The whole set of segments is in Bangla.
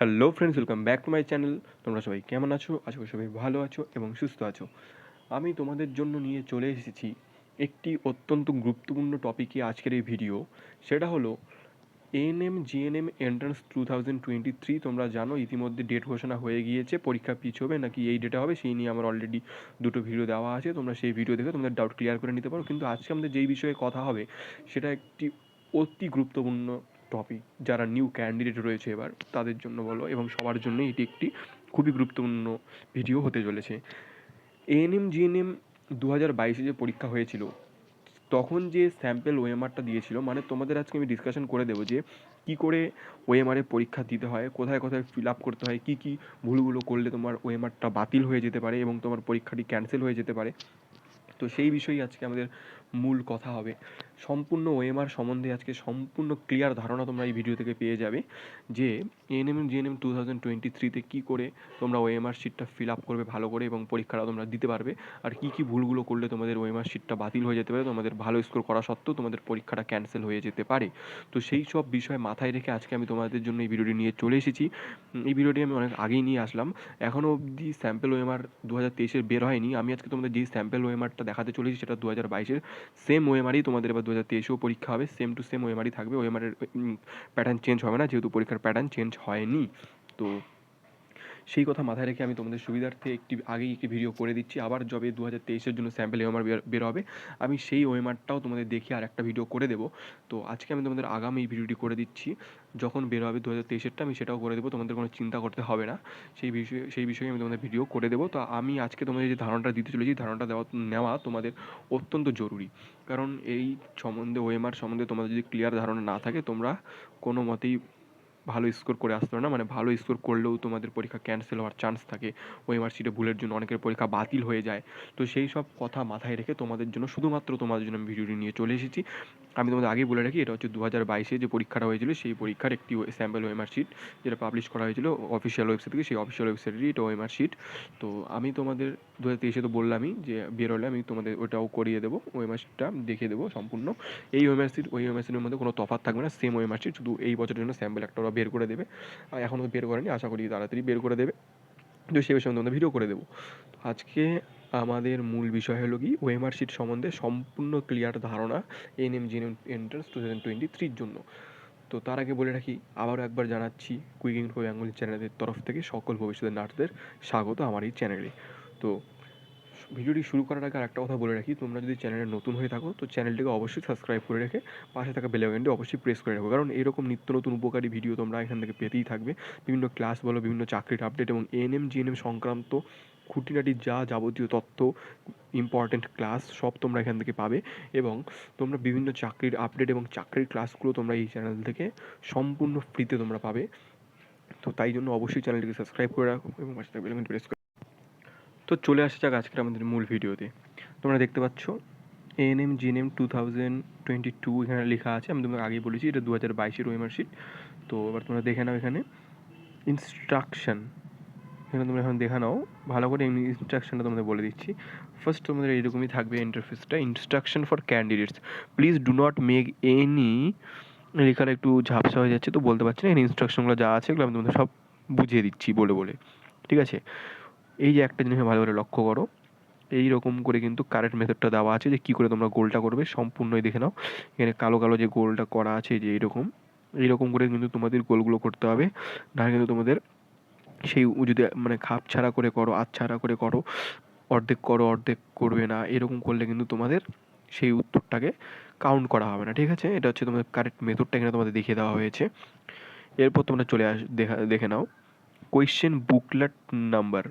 Hello friends, welcome back to my channel. তোমরা সবাই কেমন আছো? আশা করি সবাই ভালো আছো এবং সুস্থ আছো। আমি তোমাদের জন্য নিয়ে চলে এসেছি একটি অত্যন্ত গুরুত্বপূর্ণ টপিকে আজকের এই ভিডিও। সেটা হলো এএনএম জিএনএম এন্ট্রান্স 2023। তোমরা জানো ইতিমধ্যে ডেট ঘোষণা হয়ে গিয়েছে, পরীক্ষা পিছবে নাকি এই ডেটে হবে সেই নিয়ে আমার অলরেডি দুটো ভিডিও দেওয়া আছে। তোমরা সেই ভিডিও দেখে তোমাদের ডাউট ক্লিয়ার করে নিতে পারো। কিন্তু আজকে আমাদের যেই বিষয়ে কথা হবে সেটা একটি অতি গুরুত্বপূর্ণ টপিক। যারা নিউ ক্যান্ডিডেট রয়েছে এবার তাদের জন্য বলো, এবং সবার জন্য এটি একটি খুবই গুরুত্বপূর্ণ ভিডিও হতে চলেছে। এএনএম জিএনএম 2022 যে পরীক্ষা হয়েছিল, তখন যে স্যাম্পেল ওএমআরটা দিয়েছিল, মানে তোমাদের আজকে আমি ডিসকাশন করে দেবো যে কী করে ওএমআরে পরীক্ষা দিতে হয়, কোথায় কোথায় ফিল আপ করতে হয়, কী কী ভুলগুলো করলে তোমার ওএমআরটা বাতিল হয়ে যেতে পারে এবং তোমার পরীক্ষাটি ক্যান্সেল হয়ে যেতে পারে। তো সেই বিষয়েই আজকে আমাদের মূল কথা হবে। সম্পূর্ণ ওএমআর সম্বন্ধে আজকে সম্পূর্ণ ক্লিয়ার ধারণা তোমরা এই ভিডিও থেকে পেয়ে যাবে যে এএনএম জিএনএম 2023-তে কী করে তোমরা ওএমআর শিটটা ফিল আপ করবে ভালো করে এবং পরীক্ষাটা তোমরা দিতে পারবে, আর কী কী ভুলগুলো করলে তোমাদের ওএমআর শিটটা বাতিল হয়ে যেতে পারে, তোমাদের ভালো স্কোর করা সত্ত্বেও তোমাদের পরীক্ষাটা ক্যান্সেল হয়ে যেতে পারে। তো সেই সব বিষয় মাথায় রেখে আজকে আমি তোমাদের জন্য এই ভিডিওটি নিয়ে চলে এসেছি। এই ভিডিওটি আমি অনেক আগেই নিয়ে আসলাম, এখনও অবধি স্যাম্পেল ওএমআর 2023-এর বের হয়নি। আমি আজকে তোমাদের যেই স্যাম্পেল ওএমআরটা দেখাতে চলেছি সেটা 2022-এর সেম ওএমআরই তোমাদের এবার 2023-এও পরীক্ষা হবে, সেম টু সেম ওএমআরই থাকবে। ওএমআরের প্যাটার্ন চেঞ্জ হবে না, যেহেতু পরীক্ষার প্যাটার্ন চেঞ্জ হয়নি। তো সেই কথা মাথায় রেখে আমি তোমাদের সুবিধার্থে আগেই একটি ভিডিও করে দিচ্ছি। আবার যবে 2023-এর জন্য স্যাম্পেল ওএমআর বের হবে, আমি সেই ওএমআরটাও তোমাদের দেখিয়ে আর একটা ভিডিও করে দেবো। তো আজকে আমি তোমাদের আগামী এই ভিডিওটি করে দিচ্ছি, যখন বের হবে 2023-এরটা আমি সেটাও করে দেবো, তোমাদের কোনো চিন্তা করতে হবে না। সেই বিষয়ে আমি তোমাদের ভিডিও করে দেবো। তো আমি আজকে তোমাদের যে ধারণাটা দিতে চলেছি, ধারণাটা নেওয়া তোমাদের অত্যন্ত জরুরি। কারণ এই সম্বন্ধে, ওএমআর সম্বন্ধে তোমাদের যদি ক্লিয়ার ধারণা না থাকে, তোমরা কোনো মতেই ভালো স্কোর করে আসতে পারে না। মানে ভালো স্কোর করলেও তোমাদের পরীক্ষা ক্যান্সেল হওয়ার চান্স থাকে, ওএমআর শিটে ভুলের জন্য অনেকের পরীক্ষা বাতিল হয়ে যায়। তো সেই সব কথা মাথায় রেখে তোমাদের জন্য, শুধুমাত্র তোমাদের জন্য আমি ভিডিওটি নিয়ে চলে এসেছি। আমি তোমাদের আগেই বলে রাখি, এটা হচ্ছে 2022-এ যে পরীক্ষাটা হয়েছিল সেই পরীক্ষার একটি স্যাম্পল ওএমআর শিট, যেটা পাবলিশ করা হয়েছিল অফিসিয়াল ওয়েবসাইট থেকে। সেই অফিসিয়াল ওয়েবসাইটেরই এটা ওএমআর শিট। তো আমি তোমাদের 2023-এ তো বললামই যে বের হলে আমি তোমাদের ওটাও করিয়ে দেবো, ওএমআর শিটটা দেখিয়ে দেবো সম্পূর্ণ। এই ওএমআর শিট ওই ওএমআর শিটের মধ্যে কোনো তফাৎ থাকবে না, সেম ওএমআর শিট, শুধু এই বছরের জন্য স্যাম্পল একটা ওরা বের করে দেবে। আর এখনও বের করেনি, আশা করি তাড়াতাড়ি বের করে দেবে। তো সেই বিষয়ে তোমাদের ভিডিও করে দেবো। আজকে আমাদের মূল বিষয় হলো কি, ওএমআর শিট সম্বন্ধে সম্পূর্ণ ক্লিয়ার ধারণা এএনএম জিএনএম এন্ট্রান্স 2023-র জন্য। তো তার আগে বলে রাখি, আবারও একবার জানাচ্ছি, কুইক ইনফো বেঙ্গলি চ্যানেলের তরফ থেকে সকল ভবিষ্যতের নার্সদের স্বাগত আমার এই চ্যানেলে। তো ভিডিওটি শুরু করার আগে আরেকটা কথা বলে রাখি, তোমরা যদি চ্যানেলে নতুন হয়ে থাকো তো চ্যানেলটিকে অবশ্যই সাবস্ক্রাইব করে রেখে পাশে থাকা বেল আইকনটি অবশ্যই প্রেস করে রাখো, কারণ এরকম নিত্য নতুন উপকারী ভিডিও তোমরা এখান থেকে পেতেই থাকবে। বিভিন্ন ক্লাস বলো, বিভিন্ন চাকরির আপডেট এবং এএনএম জিএনএম সংক্রান্ত খুঁটিনাটি যা যাবতীয় তথ্য, ইম্পর্টেন্ট ক্লাস সব তোমরা এখান থেকে পাবে। এবং তোমরা বিভিন্ন চাকরির আপডেট এবং চাকরির ক্লাসগুলো তোমরা এই চ্যানেল থেকে সম্পূর্ণ ফ্রিতে তোমরা পাবে। তো তাই জন্য অবশ্যই চ্যানেলটিকে সাবস্ক্রাইব করে রাখো এবং পাশে থাকা বেল আইকনটি প্রেস করে। তো চলে আসা যাক আজকের আমাদের মূল ভিডিওতে। তোমরা দেখতে পাচ্ছ এএনএম জিএনএম 2022 এখানে লেখা আছে। আমি তোমাকে আগেই বলেছি এটা 2022-এর ওএমআর শিট। তো এবার তোমরা দেখে নাও এখানে ইনস্ট্রাকশন, এখানে তোমরা এখন দেখে নাও ভালো করে। ইনস্ট্রাকশনটা তোমাদের বলে দিচ্ছি। ফার্স্ট তোমাদের এইরকমই থাকবে ইন্টারফেসটা, instruction for candidates, please do not make any, লেখাটা একটু ঝাপসা হয়ে যাচ্ছে তো বলতে পারছি না। এখানে ইনস্ট্রাকশনগুলো যা আছে এগুলো আমি তোমাদের সব বুঝিয়ে দিচ্ছি বলে বলে, ঠিক আছে? এই যে একটা জিনিস ভালো করে লক্ষ্য করো, এই রকম করে কিন্তু কারেক্ট মেথডটা দেওয়া আছে যে কী করে তোমরা গোলটা করবে, সম্পূর্ণই দেখে নাও। এখানে কালো কালো যে গোলটা করা আছে, যে এইরকম করে কিন্তু তোমাদের গোলগুলো করতে হবে। না কিন্তু তোমাদের সেই যদি মানে খাপ ছাড়া করে করো, ছাড়া করে করো, অর্ধেক করো অর্ধেক করবে না, এরকম করলে কিন্তু তোমাদের সেই উত্তরটাকে কাউন্ট করা হবে না, ঠিক আছে? এটা হচ্ছে তোমাদের কারেক্ট মেথডটা এখানে তোমাদের দেখিয়ে দেওয়া হয়েছে। এরপর তোমরা চলে দেখে নাও কোয়েশ্চেন বুকলেট নাম্বার।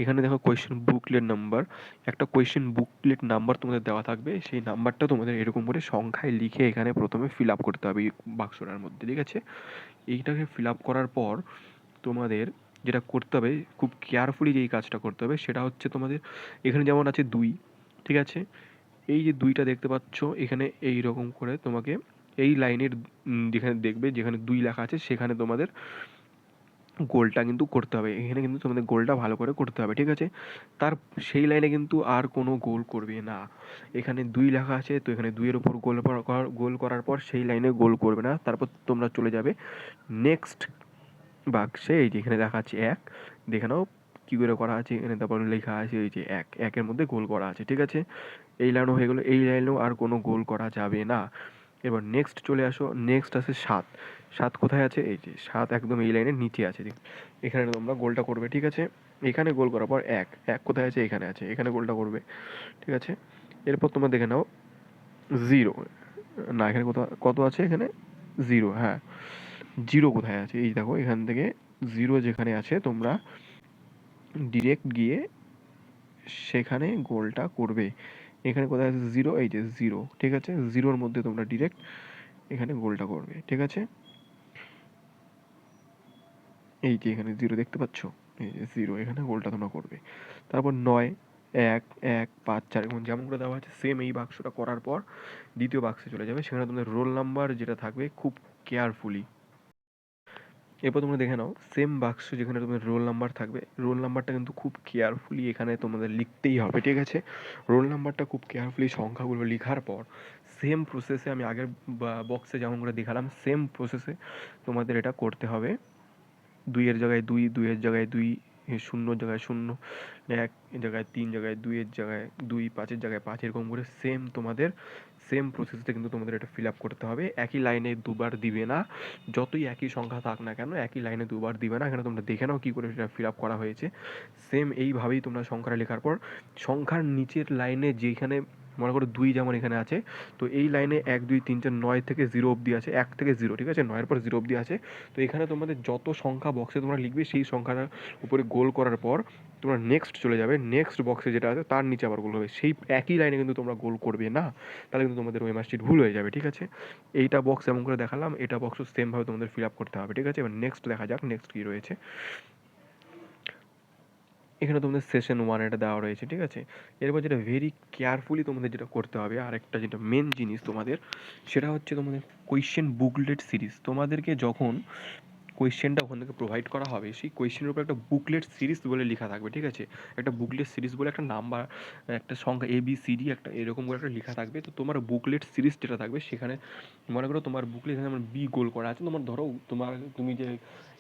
এখানে দেখো কোয়েশ্চেন বুকলেট নাম্বার, একটা কোয়েশ্চেন বুকলেট নাম্বার তোমাদের দেওয়া থাকবে। সেই নাম্বারটা তোমাদের এরকম করে সংখ্যায় লিখে এখানে প্রথমে ফিল আপ করতে হবে এই বাক্সটার মধ্যে, ঠিক আছে? এইটাকে ফিল আপ করার পর তোমাদের যেটা করতে হবে, খুব কেয়ারফুলি যেই কাজটা করতে হবে সেটা হচ্ছে, তোমাদের এখানে যেমন আছে 2, ঠিক আছে? এই যে 2টা দেখতে পাচ্ছ এখানে, এই রকম করে তোমাকে এই লাইনের যেখানে দেখবে যেখানে 2 লেখা আছে সেখানে তোমাদের গোলটা কিন্তু করতে হবে। এখানে কিন্তু তোমাদের গোলটা ভালো করে করতে হবে, ঠিক আছে? তার সেই লাইনে কিন্তু আর কোনো গোল করবে না। এখানে 2 লেখা আছে তো এখানে 2 এর উপর গোল করার পর সেই লাইনে গোল করবে না। তারপর তোমরা চলে যাবে নেক্সট বাক্সে এই যে এখানে দেখাচ্ছে 1, দেখে নাও কী করে করা আছে। এখানে তারপর লেখা আছে এই যে 1, 1-এর মধ্যে গোল করা আছে, ঠিক আছে। এই লাইনও হয়ে গেলো, এই লাইনেও আর কোনো গোল করা যাবে না। এবার নেক্সট চলে আসো, নেক্সট আছে 7, 7 কোথায় আছে? এই যে 7 একদম এই লাইনের নিচে আছে, এখানে তোমরা গোলটা করবে, ঠিক আছে। এখানে গোল করার পর 1, 1 কোথায় আছে? এখানে আছে, এখানে গোলটা করবে, ঠিক আছে। এরপর তোমরা দেখে নাও 0, না এখানে কত আছে? এখানে 0, হ্যাঁ 0 কোথায় আছে? এই দেখো এখান থেকে 0 যেখানে আছে তোমরা ডিরেক্ট গিয়ে সেখানে গোলটা করবে। এখানে কোথায় আছে? 0, এই যে 0, ঠিক আছে। 0-র মধ্যে তোমরা ডিরেক্ট এখানে গোলটা করবে, ঠিক আছে। এই যে এখানে 0 দেখতে পাচ্ছ, এই যে 0, এখানে গোলটা তোমরা করবে। তারপর 9, 1, 1, 5, 4 যেমন করে দেওয়া আছে সেম এই বাক্সটা করার পর দ্বিতীয় বাক্সে চলে যাবে। সেখানে তোমাদের রোল নাম্বার যেটা থাকবে খুব কেয়ারফুলি, এরপর তোমরা দেখে নাও সেম বাক্স যেখানে তোমাদের রোল নাম্বার থাকবে, রোল নাম্বারটা কিন্তু খুব কেয়ারফুলি এখানে তোমাদের লিখতেই হবে, ঠিক আছে। রোল নাম্বারটা খুব কেয়ারফুলি সংখ্যাগুলো লেখার পর সেম প্রসেসে আমি আগের বক্সে যেমন করে দেখালাম সেম প্রসেসে তোমাদের এটা করতে হবে। 2-এর জায়গায় 2, 2-এর জায়গায় 2, 0-র জায়গায় 0, 1-এর জায়গায় 3, জায়গায় 2-এর জায়গায় 2, 5-এর জায়গায় 5, এরকম করে সেম তোমাদের সেম প্রসেসটা কিন্তু তোমাদের এটা ফিল আপ করতে হবে। একই লাইনে দুবার দিবে না, যতই একই সংখ্যা থাক না কেন একই লাইনে দুবার দিবে না। এখানে তোমরা দেখে নাও কী করে সেটা ফিল আপ করা হয়েছে। সেম এইভাবেই তোমরা সংখ্যাটা লেখার পর সংখ্যার নিচের লাইনে যেখানে মনে করো 2 যেমন এখানে আছে, তো এই লাইনে 1, 2, 3, 4, 9 থেকে 0 অবধি আছে, 1 থেকে 0, ঠিক আছে। 9-এর পর 0 অবধি আছে। তো এখানে তোমাদের যত সংখ্যা বক্সে তোমরা লিখবে সেই সংখ্যাটার উপরে গোল করার পর তোমরা নেক্সট চলে যাবে, নেক্সট বক্সে যেটা আছে তার নিচে আবার গোল হবে। সেই একই লাইনে কিন্তু তোমরা গোল করবে না, তাহলে কিন্তু তোমাদের ওএমআর শিট ভুল হয়ে যাবে, ঠিক আছে। এইটা বক্স এমন করে দেখালাম, এটা বক্সও সেমভাবে তোমাদের ফিল আপ করতে হবে, ঠিক আছে। এবার নেক্সট দেখা যাক নেক্সট কী রয়েছে। এখানে তোমাদের সেশন 1 এটা দেওয়া রয়েছে, ঠিক আছে। এরপর যেটা ভেরি কেয়ারফুলি তোমাদের যেটা করতে হবে, আর একটা যেটা মেন জিনিস তোমাদের, সেটা হচ্ছে তোমাদের কোয়েশ্চেন বুকলেট সিরিজ। তোমাদেরকে যখন কোয়েশ্চেনটা ওখান থেকে প্রোভাইড করা হবে, সেই কোয়েশ্চেনের উপর একটা বুকলেট সিরিজ বলে লেখা থাকবে, ঠিক আছে। একটা বুকলেট সিরিজ বলে একটা নাম্বার, একটা সংখ্যা ABCD একটা এরকম করে একটা লেখা থাকবে। তো তোমার বুকলেট সিরিজ যেটা থাকবে সেখানে মনে করো তোমার বুকলেট এখানে আমার বি গোল করা আছে, তোমার ধরো তুমি যে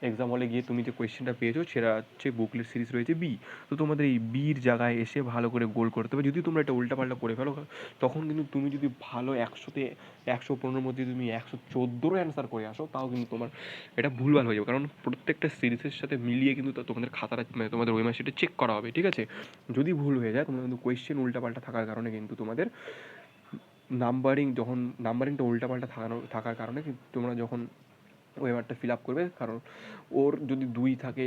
এক্সাম হলে গিয়ে তুমি যে কোয়েশ্চেনটা পেয়েছো সেটা হচ্ছে বুকলেট সিরিজ রয়েছে বি। তো তোমাদের এই বির জায়গায় এসে ভালো করে গোল করতে হবে। যদি তোমরা এটা উল্টাপাল্টা করে ফেলো তখন কিন্তু তুমি যদি ভালো 100-তে 115-র মধ্যে তুমি 114-ও অ্যান্সার করে আসো, তাও কিন্তু তোমার এটা ভুলভাল হয়ে যাবে। কারণ প্রত্যেকটা সিরিজের সাথে মিলিয়ে কিন্তু তোমাদের খাতাটা মানে তোমাদের ওএমআর শিটে চেক করা হবে, ঠিক আছে। যদি ভুল হয়ে যায় তোমরা কিন্তু কোয়েশ্চেন উল্টাপাল্টা থাকার কারণে কিন্তু তোমাদের নাম্বারিংটা উল্টাপাল্টা থাকার কারণে কিন্তু তোমরা যখন ওএমআরটা ফিল আপ করবে, কারণ ওর যদি 2 থাকে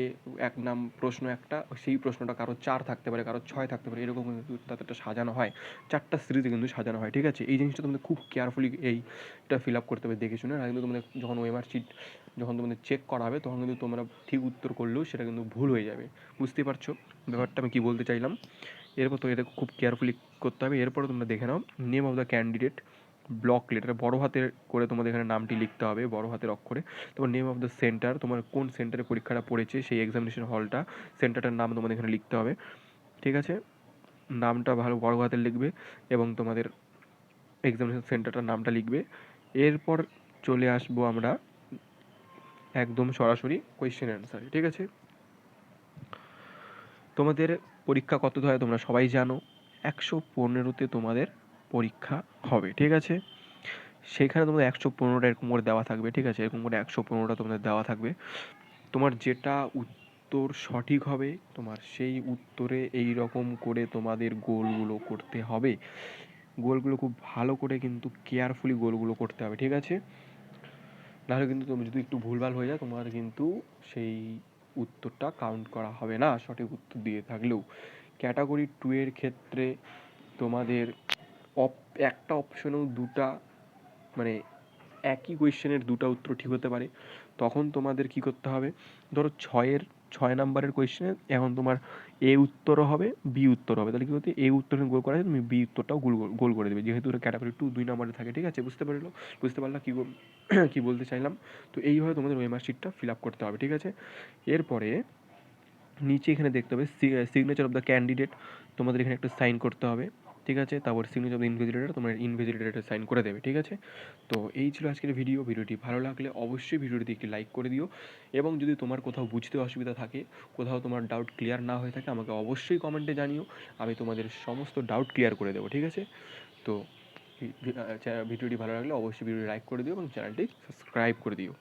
এক প্রশ্ন একটা, সেই প্রশ্নটা কারো 4 থাকতে পারে, কারো 6 থাকতে পারে, এরকম কিন্তু তাদেরটা সাজানো হয়, 4টা সিরিজে কিন্তু সাজানো হয়, ঠিক আছে। এই জিনিসটা তোমাদের খুব কেয়ারফুলি এইটা ফিল আপ করতে হবে দেখে শুনে, আর কিন্তু তোমাদের যখন ওএমআর শিট যখন তোমাদের চেক করা হবে তখন কিন্তু তোমরা ঠিক উত্তর করলেও সেটা কিন্তু ভুল হয়ে যাবে। বুঝতেই পারছো ব্যাপারটা আমি কী বলতে চাইলাম। এরপর তো এটা খুব কেয়ারফুলি করতে হবে। এরপরে তোমরা দেখে নাও name of the candidate, block letter বড় হাতের করে তোমাদের এখানে নামটি লিখতে হবে বড় হাতের অক্ষরে। তোমার নেম অফ দ্য সেন্টার, তোমার কোন সেন্টারে পরীক্ষাটা পড়েছে সেই এক্সামিনেশন হলটা, সেন্টারটার নাম তোমাদের এখানে লিখতে হবে, ঠিক আছে। নামটা ভালো বড় হাতের লিখবে এবং তোমাদের এক্সামিনেশন সেন্টারটার নামটা লিখবে। এরপর চলে আসবো আমরা একদম সরাসরি কোয়েশ্চেন অ্যান্সারে, ঠিক আছে। তোমাদের পরীক্ষা কত হয় তোমরা সবাই জানো, 115-তে তোমাদের পরীক্ষা হবে, ঠিক আছে। সেখানে তোমাদের 115টা এরকম করে দেওয়া থাকবে, ঠিক আছে। এরকম করে 115টা তোমাদের দেওয়া থাকবে। তোমার যেটা উত্তর সঠিক হবে তোমার সেই উত্তরে এই রকম করে তোমাদের গোলগুলো করতে হবে। গোলগুলো খুব ভালো করে কিন্তু কেয়ারফুলি গোলগুলো করতে হবে, ঠিক আছে। নাহলে কিন্তু তুমি যদি একটু ভুলভাল হয়ে যায় তোমার কিন্তু সেই উত্তরটা কাউন্ট করা হবে না সঠিক উত্তর দিয়ে থাকলেও। ক্যাটাগরি 2 এর ক্ষেত্রে তোমাদের একটা অপশনেও দুটা মানে একই কোয়েশ্চেনের দুটো উত্তর ঠিক হতে পারে। তখন তোমাদের কি করতে হবে, ধরো 6 নাম্বারের কোয়েশ্চেনে এখন তোমার এ উত্তরও হবে বি উত্তর হবে, তাহলে কি বলতে এ উত্তর গোল করা তুমি বি উত্তরটাও গোল করে দেবে, যেহেতু ওটা ক্যাটাগরি 2 নাম্বারে থাকে, ঠিক আছে। বুঝতে পারলা কি বলতে চাইলাম। তো এইভাবে তোমাদের ওএমআর শিটটা ফিল আপ করতে হবে, ঠিক আছে। এরপরে নিচে এখানে দেখতে হবে সিগনেচার অফ দ্য ক্যান্ডিডেট, তোমাদের এখানে একটা সাইন করতে হবে, ঠিক আছে, তারপর সিগনেচার অফ দ্য ইনভিজিলেটর, তোমরা ইনভিজিলেটরে সাইন করে দেবে। ঠিক আছে, তো এই ছিল আজকের ভিডিওটি ভালো লাগলে অবশ্যই ভিডিওটিতে একটি লাইক করে দিও, এবং যদি তোমার কোথাও বুঝতে অসুবিধা থাকে, কোথাও তোমার ডাউট ক্লিয়ার না হয়ে থাকে, আমাকে অবশ্যই কমেন্টে জানিও, আমি তোমাদের সমস্ত ডাউট ক্লিয়ার করে দেবো। ঠিক আছে, তো ভিডিওটি ভালো লাগলে অবশ্যই ভিডিওটি লাইক করে দিও এবং চ্যানেলটি সাবস্ক্রাইব করে দিও।